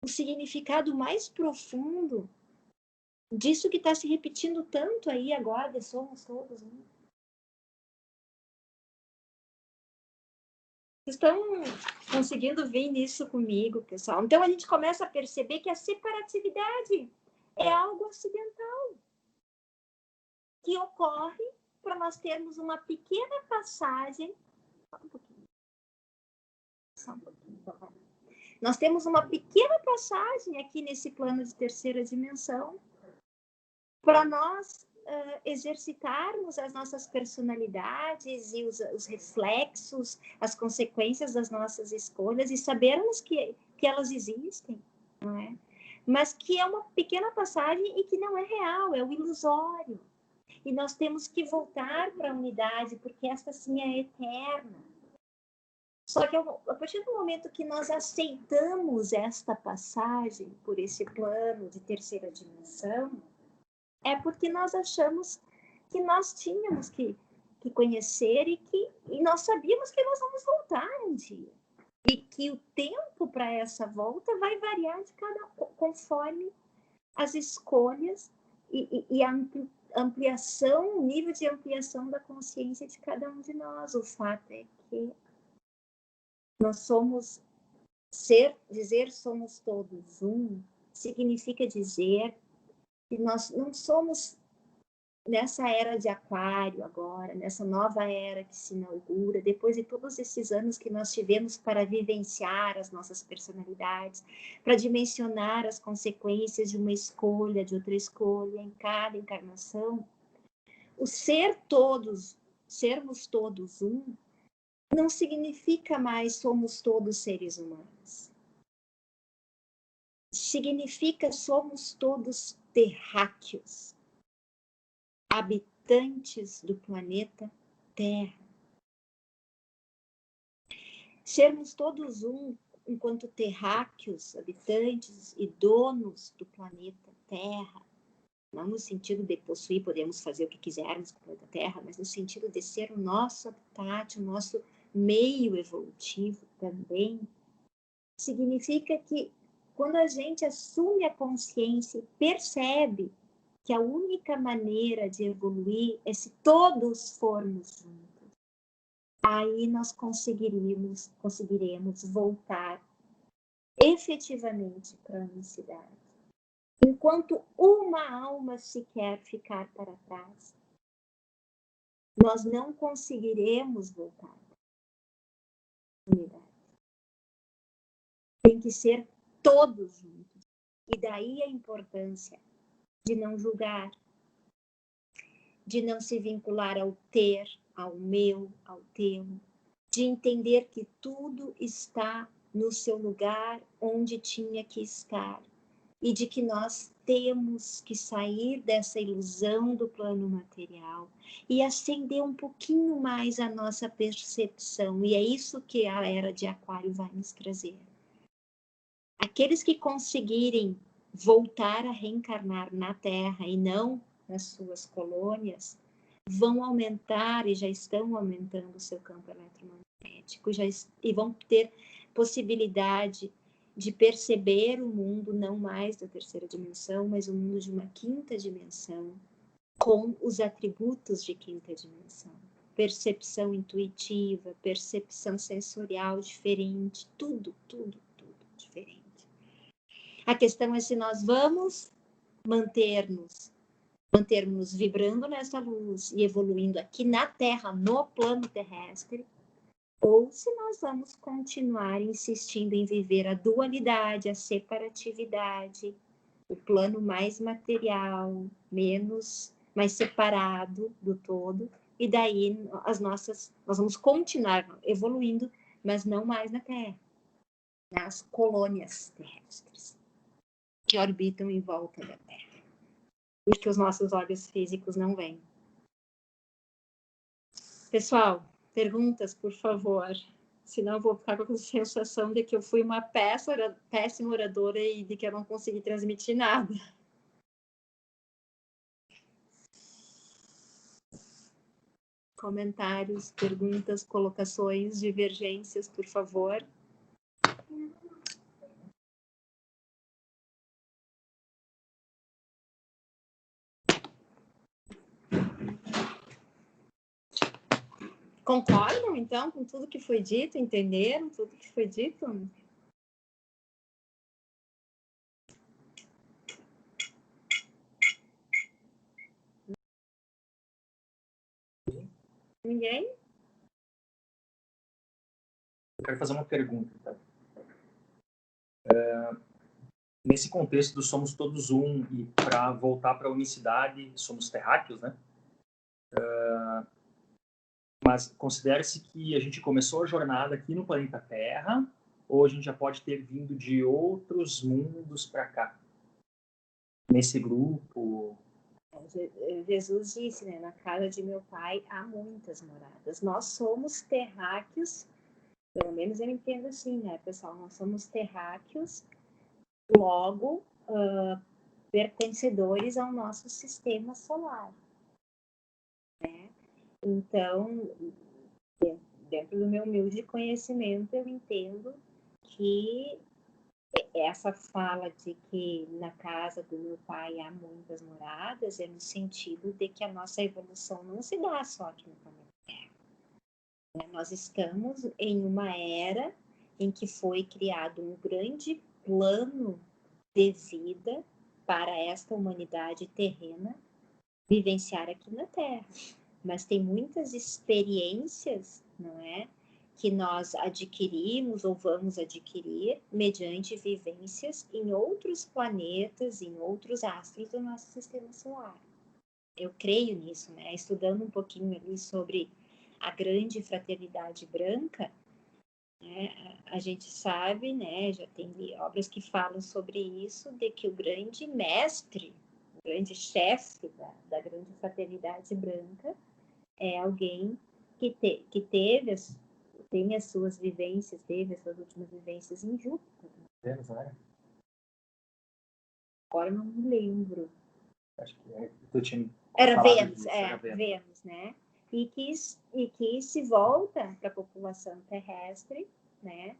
o significado mais profundo disso que está se repetindo tanto aí agora, de somos todos um? Estão conseguindo ver nisso comigo, pessoal? Então, a gente começa a perceber que a separatividade é algo acidental que ocorre para nós termos uma pequena passagem. Só um pouquinho. Nós temos uma pequena passagem aqui nesse plano de terceira dimensão para nós exercitarmos as nossas personalidades e os reflexos, as consequências das nossas escolhas e sabermos que elas existem, não é? Mas que é uma pequena passagem e que não é real, é o ilusório. E nós temos que voltar para a unidade, porque esta sim é eterna. Só que a partir do momento que nós aceitamos esta passagem por esse plano de terceira dimensão, é porque nós achamos que nós tínhamos que conhecer e nós sabíamos que nós vamos voltar um dia. E que o tempo para essa volta vai variar conforme as escolhas e a ampliação, o nível de ampliação da consciência de cada um de nós. O fato é que nós somos, dizer somos todos um, significa dizer que nós não somos nessa era de aquário agora, nessa nova era que se inaugura, depois de todos esses anos que nós tivemos para vivenciar as nossas personalidades, para dimensionar as consequências de uma escolha, de outra escolha, em cada encarnação, o sermos todos um, não significa mais somos todos seres humanos. Significa somos todos terráqueos, habitantes do planeta Terra. Sermos todos um enquanto terráqueos, habitantes e donos do planeta Terra, não no sentido de possuir, podemos fazer o que quisermos com o planeta Terra, mas no sentido de ser o nosso habitat, o nosso meio evolutivo também, significa que quando a gente assume a consciência e percebe que a única maneira de evoluir é se todos formos juntos. Aí nós conseguiremos voltar efetivamente para a unicidade. Enquanto uma alma sequer ficar para trás, nós não conseguiremos voltar para a unidade. Tem que ser todos juntos. E daí a importância de não julgar, de não se vincular ao ter, ao meu, ao teu, de entender que tudo está no seu lugar onde tinha que estar e de que nós temos que sair dessa ilusão do plano material e acender um pouquinho mais a nossa percepção, e é isso que a era de Aquário vai nos trazer. Aqueles que conseguirem voltar a reencarnar na Terra e não nas suas colônias, vão aumentar e já estão aumentando o seu campo eletromagnético e vão ter possibilidade de perceber o mundo não mais da terceira dimensão, mas o mundo de uma quinta dimensão, com os atributos de quinta dimensão. Percepção intuitiva, percepção sensorial diferente, tudo diferente. A questão é se nós vamos manter-nos vibrando nessa luz e evoluindo aqui na Terra, no plano terrestre, ou se nós vamos continuar insistindo em viver a dualidade, a separatividade, o plano mais material, mais separado do todo, e daí nós vamos continuar evoluindo, mas não mais na Terra, nas colônias terrestres que orbitam em volta da Terra, porque os nossos olhos físicos não veem. Pessoal, perguntas, por favor. Senão eu vou ficar com a sensação de que eu fui uma péssima oradora e de que eu não consegui transmitir nada. Comentários, perguntas, colocações, divergências, por favor. Concordam, então, com tudo que foi dito? Entenderam tudo que foi dito? Ninguém? Eu quero fazer uma pergunta. Tá? Nesse contexto do somos todos um e para voltar para a unicidade, somos terráqueos, né? Mas considere-se que a gente começou a jornada aqui no planeta Terra, ou a gente já pode ter vindo de outros mundos para cá? Nesse grupo? Jesus disse, né? Na casa de meu pai há muitas moradas. Nós somos terráqueos, pelo menos eu entendo assim, né, pessoal? Nós somos terráqueos, logo pertencedores ao nosso sistema solar. Né? Então, dentro do meu humilde conhecimento, eu entendo que essa fala de que na casa do meu pai há muitas moradas é no sentido de que a nossa evolução não se dá só aqui no planeta Terra. Nós estamos em uma era em que foi criado um grande plano de vida para esta humanidade terrena vivenciar aqui na Terra. Mas tem muitas experiências, não é, que nós adquirimos ou vamos adquirir mediante vivências em outros planetas, em outros astros do nosso sistema solar. Eu creio nisso, né? Estudando um pouquinho ali sobre a grande fraternidade branca, né? A gente sabe, né? Já tem obras que falam sobre isso, de que o grande mestre, o grande chefe da grande fraternidade branca é alguém que tem as suas vivências, teve as suas últimas vivências em Júpiter. Vênus, né? Agora eu não me lembro. Acho que eu tinha Era Vênus, disso, era Vênus, né? E que se volta para a população terrestre, né?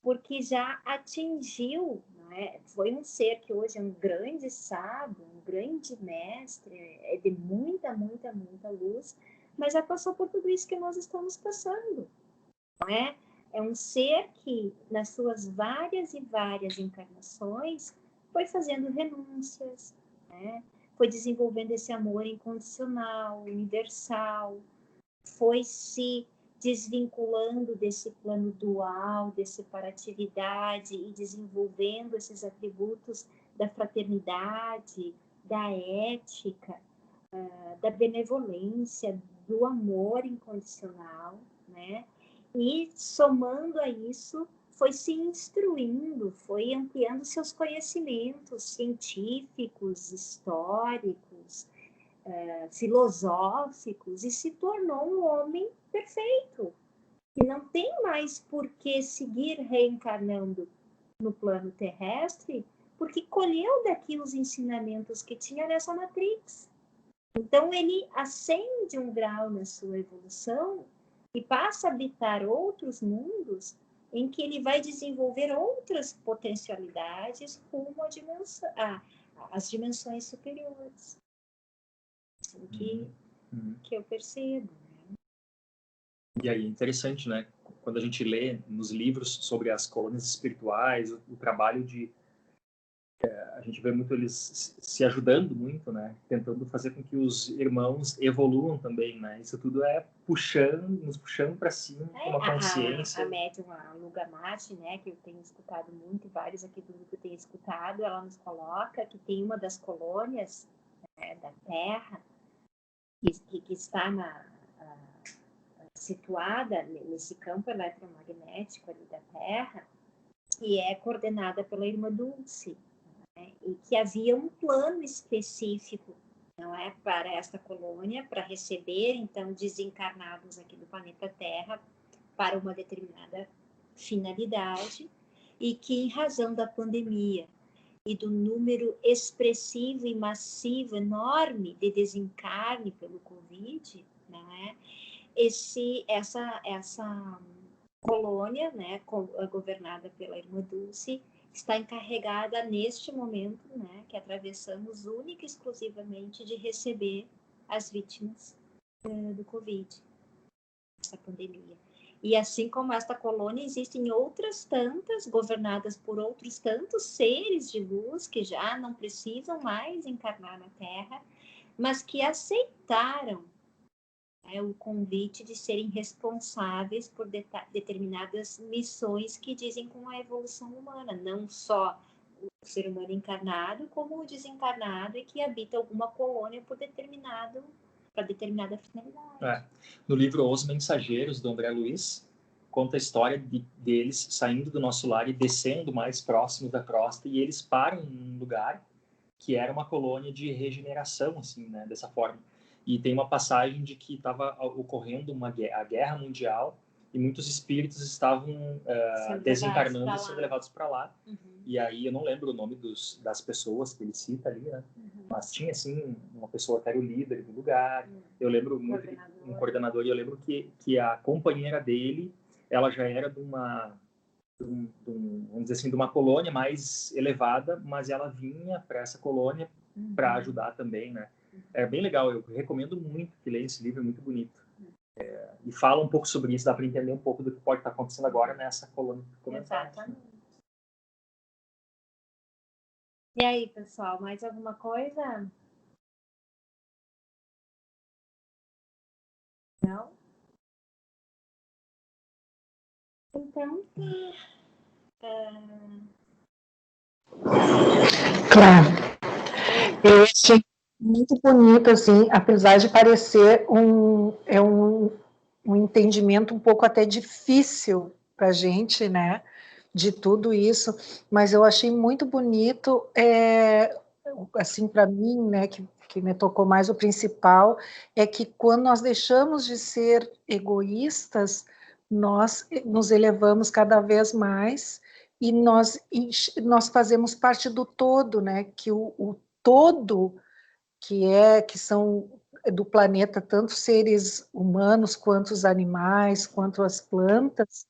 Porque já atingiu, não Foi um ser que hoje é um grande sábio, um grande mestre, é de muita, muita, muita luz, mas já passou por tudo isso que nós estamos passando, não é? É um ser que, nas suas várias e várias encarnações, foi fazendo renúncias, né? Foi desenvolvendo esse amor incondicional, universal, foi se desvinculando desse plano dual, de separatividade e desenvolvendo esses atributos da fraternidade, da ética, da benevolência, do amor incondicional, né? E somando a isso, foi se instruindo, foi ampliando seus conhecimentos científicos, históricos, filosóficos, e se tornou um homem perfeito, que não tem mais por que seguir reencarnando no plano terrestre, porque colheu daqui os ensinamentos que tinha nessa matrix. Então, ele ascende um grau na sua evolução e passa a habitar outros mundos em que ele vai desenvolver outras potencialidades rumo às dimensões superiores. Assim que eu percebo. Né? E aí, interessante, né? Quando a gente lê nos livros sobre as colônias espirituais, o trabalho de... a gente vê muito eles se ajudando muito, né? Tentando fazer com que os irmãos evoluam também, né? Isso tudo é nos puxando para cima com uma consciência. A médium, a Luga Mate, né? Que eu tenho escutado muito, vários aqui do grupo têm escutado, ela nos coloca que tem uma das colônias, né, da Terra, que está situada nesse campo eletromagnético ali da Terra, que é coordenada pela irmã Dulce, né? E que havia um plano específico, não é, para esta colônia, para receber, então, desencarnados aqui do planeta Terra para uma determinada finalidade, e que, em razão da pandemia e do número expressivo e massivo, enorme de desencarne pelo Covid, né, essa colônia, né, governada pela irmã Dulce, está encarregada neste momento, né, que atravessamos única e exclusivamente de receber as vítimas do Covid, essa pandemia. E assim como esta colônia, existem outras tantas, governadas por outros tantos seres de luz que já não precisam mais encarnar na Terra, mas que aceitaram o convite de serem responsáveis por determinadas missões que dizem com a evolução humana, não só o ser humano encarnado, como o desencarnado e que habita alguma colônia para determinada finalidade. No livro Os Mensageiros, do André Luiz, conta a história deles saindo do nosso lar e descendo mais próximo da crosta, e eles param num lugar que era uma colônia de regeneração, assim, né, dessa forma. E tem uma passagem de que estava ocorrendo a guerra mundial e muitos espíritos estavam desencarnando e sendo levados para lá. Uhum. E aí eu não lembro o nome das pessoas que ele cita ali, né? Uhum. Mas tinha, assim, uma pessoa que era o líder do lugar. Uhum. Eu lembro muito um coordenador, e eu lembro que a companheira dele, ela já era vamos dizer assim, de uma colônia mais elevada, mas ela vinha para essa colônia para ajudar também, né? É bem legal, eu recomendo muito que leia esse livro, é muito bonito. E fala um pouco sobre isso, dá para entender um pouco do que pode estar acontecendo agora nessa colônia. Exatamente. E aí, pessoal, mais alguma coisa? Não? Então, Claro. Eu achei muito bonito, assim, apesar de parecer um entendimento um pouco até difícil para a gente, né, de tudo isso, mas eu achei muito bonito, assim, para mim, né, que me tocou mais o principal, é que quando nós deixamos de ser egoístas, nós nos elevamos cada vez mais e nós fazemos parte do todo, né, que o todo que são do planeta, tanto seres humanos, quanto os animais, quanto as plantas,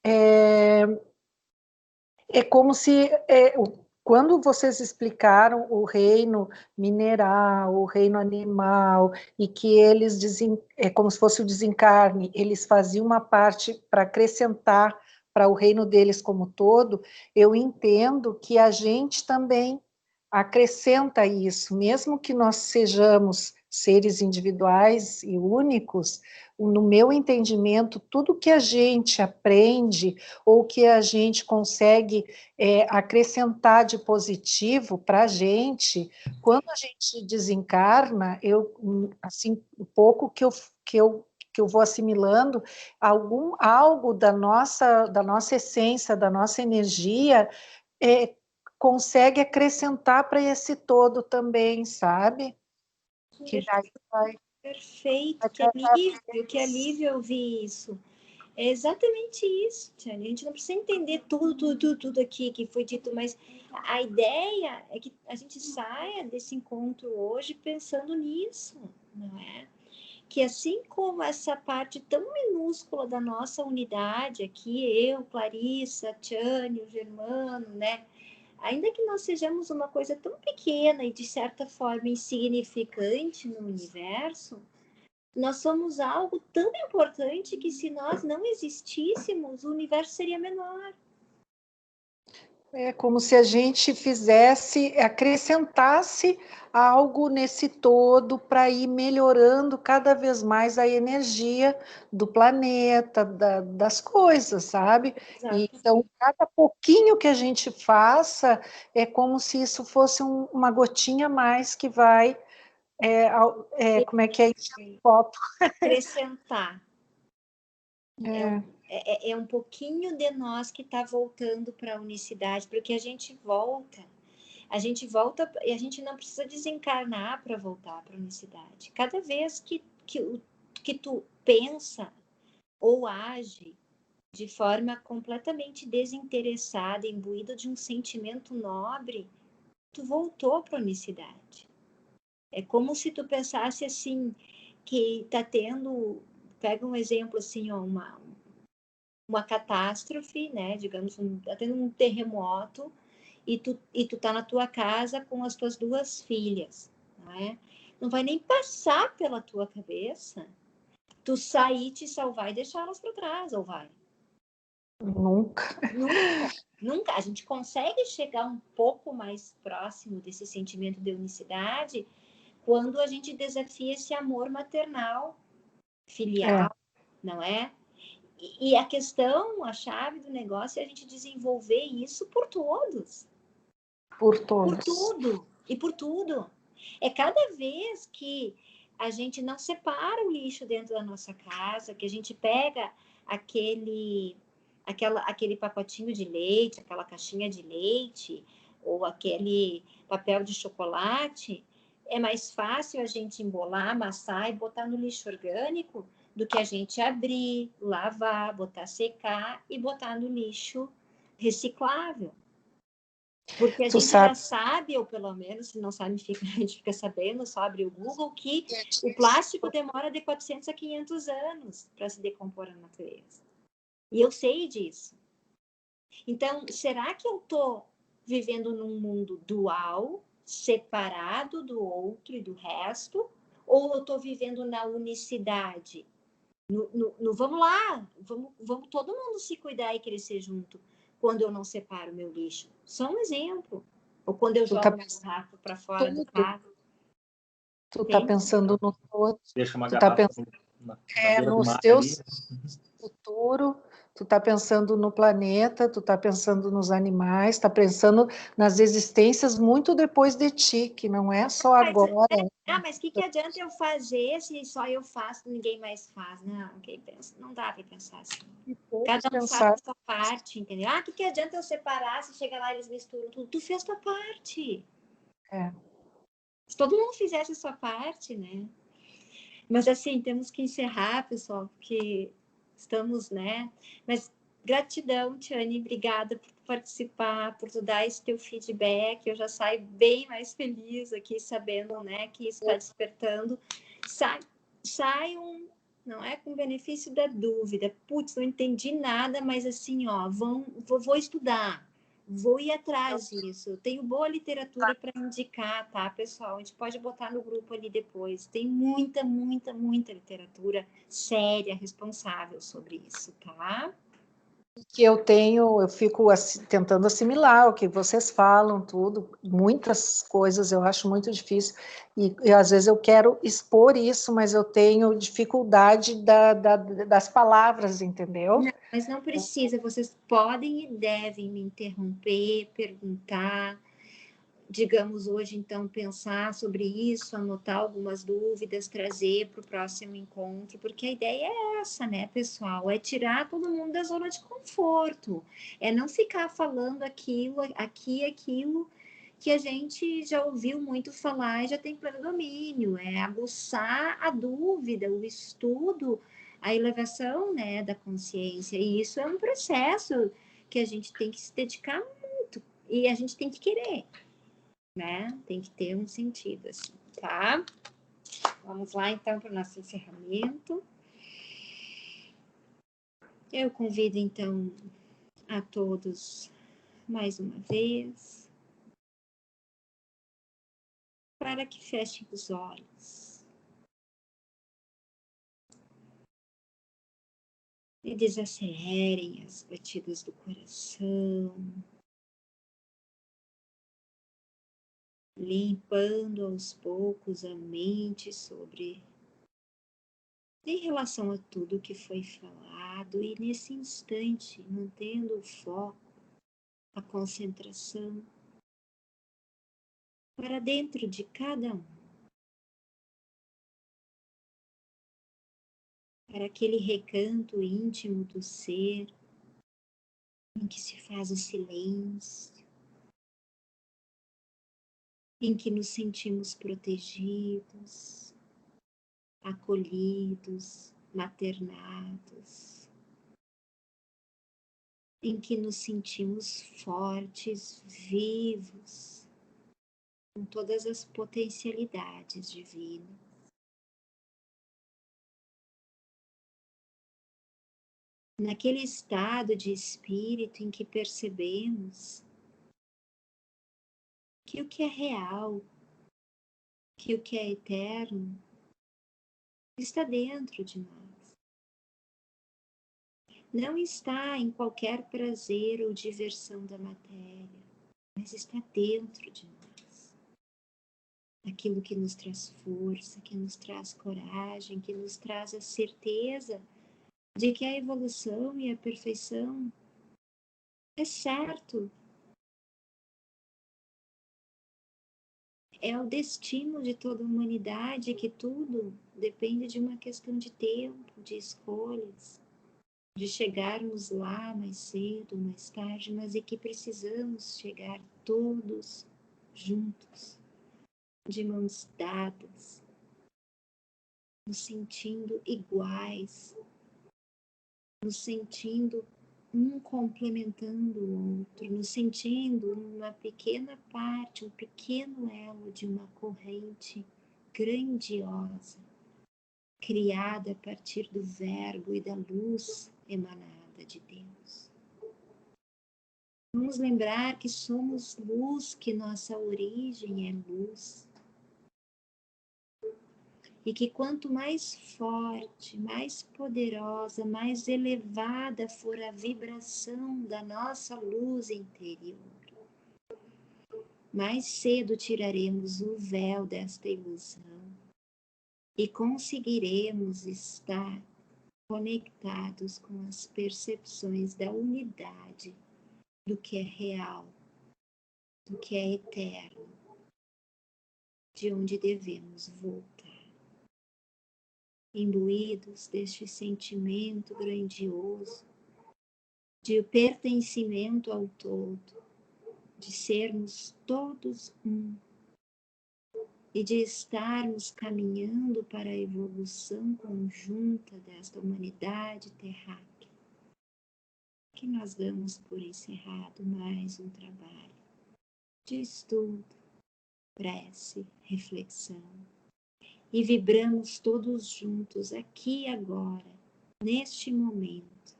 é como se quando vocês explicaram o reino mineral, o reino animal, e que eles, é como se fosse o desencarne, eles faziam uma parte para acrescentar para o reino deles como todo, eu entendo que a gente também acrescenta isso, mesmo que nós sejamos seres individuais e únicos, no meu entendimento, tudo que a gente aprende ou que a gente consegue acrescentar de positivo para a gente, quando a gente desencarna, assim, um pouco que eu vou assimilando, algo da nossa essência, da nossa energia, consegue acrescentar para esse todo também, sabe? Que daí vai... Perfeito, que alívio ouvir isso. É exatamente isso, Tiane. A gente não precisa entender tudo aqui que foi dito, mas a ideia é que a gente saia desse encontro hoje pensando nisso, não é? Que assim como essa parte tão minúscula da nossa unidade aqui, eu, Clarissa, Tiane, o Germano, né? Ainda que nós sejamos uma coisa tão pequena e de certa forma insignificante no universo, nós somos algo tão importante que se nós não existíssemos, o universo seria menor. É como se a gente acrescentasse algo nesse todo para ir melhorando cada vez mais a energia do planeta, das coisas, sabe? Então, cada pouquinho que a gente faça, é como se isso fosse uma gotinha a mais que vai, como é que é isso? Copo. Acrescentar. É um pouquinho de nós que está voltando para a unicidade, porque a gente volta e a gente não precisa desencarnar para voltar para a unicidade. Cada vez que tu pensa ou age de forma completamente desinteressada, imbuída de um sentimento nobre, tu voltou para a unicidade. É como se tu pensasse assim, que está tendo, pega um exemplo assim, ó, uma catástrofe, né? Digamos, tá tendo um terremoto e tu tá na tua casa com as tuas duas filhas, não é? Não vai nem passar pela tua cabeça tu sair, te salvar e deixá-las para trás, ou vai? Nunca. Nunca. A gente consegue chegar um pouco mais próximo desse sentimento de unicidade quando a gente desafia esse amor maternal, filial, não é? E a questão, a chave do negócio é a gente desenvolver isso por todos. Por todos. Por tudo. E por tudo. É cada vez que a gente não separa o lixo dentro da nossa casa, que a gente pega aquele pacotinho de leite, aquela caixinha de leite, ou aquele papel de chocolate, é mais fácil a gente embolar, amassar e botar no lixo orgânico do que a gente abrir, lavar, botar secar e botar no lixo reciclável. Porque a gente já sabe, ou pelo menos, se não sabe, a gente fica sabendo, só abre o Google, que o plástico demora de 400 a 500 anos para se decompor na natureza. E eu sei disso. Então, será que eu estou vivendo num mundo dual, separado do outro e do resto? Ou eu estou vivendo na unicidade? Vamos lá, vamos todo mundo se cuidar e crescer junto quando eu não separo meu lixo. Só um exemplo. Ou quando eu jogo uma garrafa para fora do carro. Tu tá pensando no todo. Deixa uma garrafa pensando na beira do mar teus futuro, tu tá pensando no planeta, tu tá pensando nos animais, tá pensando nas existências muito depois de ti, que não é só agora. Mas o que adianta eu fazer se só eu faço, ninguém mais faz? Não, não dá para pensar assim. Cada um faz a sua parte, entendeu? O que adianta eu separar se chega lá e eles misturam tudo? Tu fez tua parte. Se todo mundo fizesse a sua parte, né? Mas assim, temos que encerrar, pessoal, porque estamos, né? Mas gratidão, Tiane, obrigada por participar, por tu dar esse teu feedback. Eu já saio bem mais feliz aqui, sabendo, né, que isso está despertando. Saiam, não é, com benefício da dúvida. Putz, não entendi nada, mas assim, ó, vou estudar. vou ir atrás disso. Tenho boa literatura para indicar, tá, pessoal? A gente pode botar no grupo ali depois. Tem muita, muita, muita literatura séria, responsável sobre isso, tá? Que eu fico tentando assimilar o que vocês falam, tudo, muitas coisas eu acho muito difícil, e às vezes eu quero expor isso, mas eu tenho dificuldade das palavras, entendeu? Não, mas não precisa, vocês podem e devem me interromper, perguntar, digamos hoje, então, pensar sobre isso, anotar algumas dúvidas, trazer para o próximo encontro, porque a ideia é essa, né, pessoal? É tirar todo mundo da zona de conforto, é não ficar falando aquilo que a gente já ouviu muito falar e já tem pleno domínio, é aguçar a dúvida, o estudo, a elevação, né, da consciência, e isso é um processo que a gente tem que se dedicar muito, e a gente tem que querer, né? Tem que ter um sentido, assim, tá? Vamos lá, então, para o nosso encerramento. Eu convido, então, a todos, mais uma vez, para que fechem os olhos e desacelerem as batidas do coração, limpando aos poucos a mente em relação a tudo que foi falado, e nesse instante, mantendo o foco, a concentração para dentro de cada um, para aquele recanto íntimo do ser, em que se faz o silêncio, em que nos sentimos protegidos, acolhidos, maternados, em que nos sentimos fortes, vivos, com todas as potencialidades divinas. Naquele estado de espírito em que percebemos que o que é real, que o que é eterno, está dentro de nós. Não está em qualquer prazer ou diversão da matéria, mas está dentro de nós. Aquilo que nos traz força, que nos traz coragem, que nos traz a certeza de que a evolução e a perfeição é certo. É o destino de toda a humanidade, que tudo depende de uma questão de tempo, de escolhas, de chegarmos lá mais cedo, mais tarde, mas é que precisamos chegar todos juntos, de mãos dadas, nos sentindo iguais, nos sentindo um complementando o outro, nos sentindo uma pequena parte, um pequeno elo de uma corrente grandiosa, criada a partir do verbo e da luz emanada de Deus. Vamos lembrar que somos luz, que nossa origem é luz. E que quanto mais forte, mais poderosa, mais elevada for a vibração da nossa luz interior, mais cedo tiraremos o véu desta ilusão e conseguiremos estar conectados com as percepções da unidade, do que é real, do que é eterno, de onde devemos voltar. Imbuídos deste sentimento grandioso, de pertencimento ao todo, de sermos todos um, e de estarmos caminhando para a evolução conjunta desta humanidade terráquea, que nós damos por encerrado mais um trabalho de estudo, prece, reflexão, e vibramos todos juntos aqui agora, neste momento,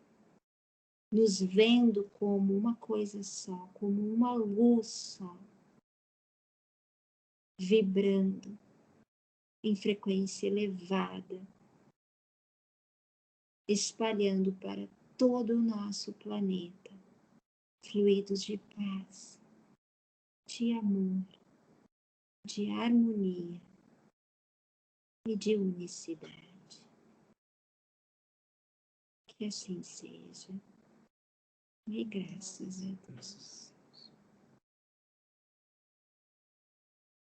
nos vendo como uma coisa só, como uma luz só, vibrando em frequência elevada, espalhando para todo o nosso planeta fluidos de paz, de amor, de harmonia e de unicidade. Que assim seja. E graças a Deus.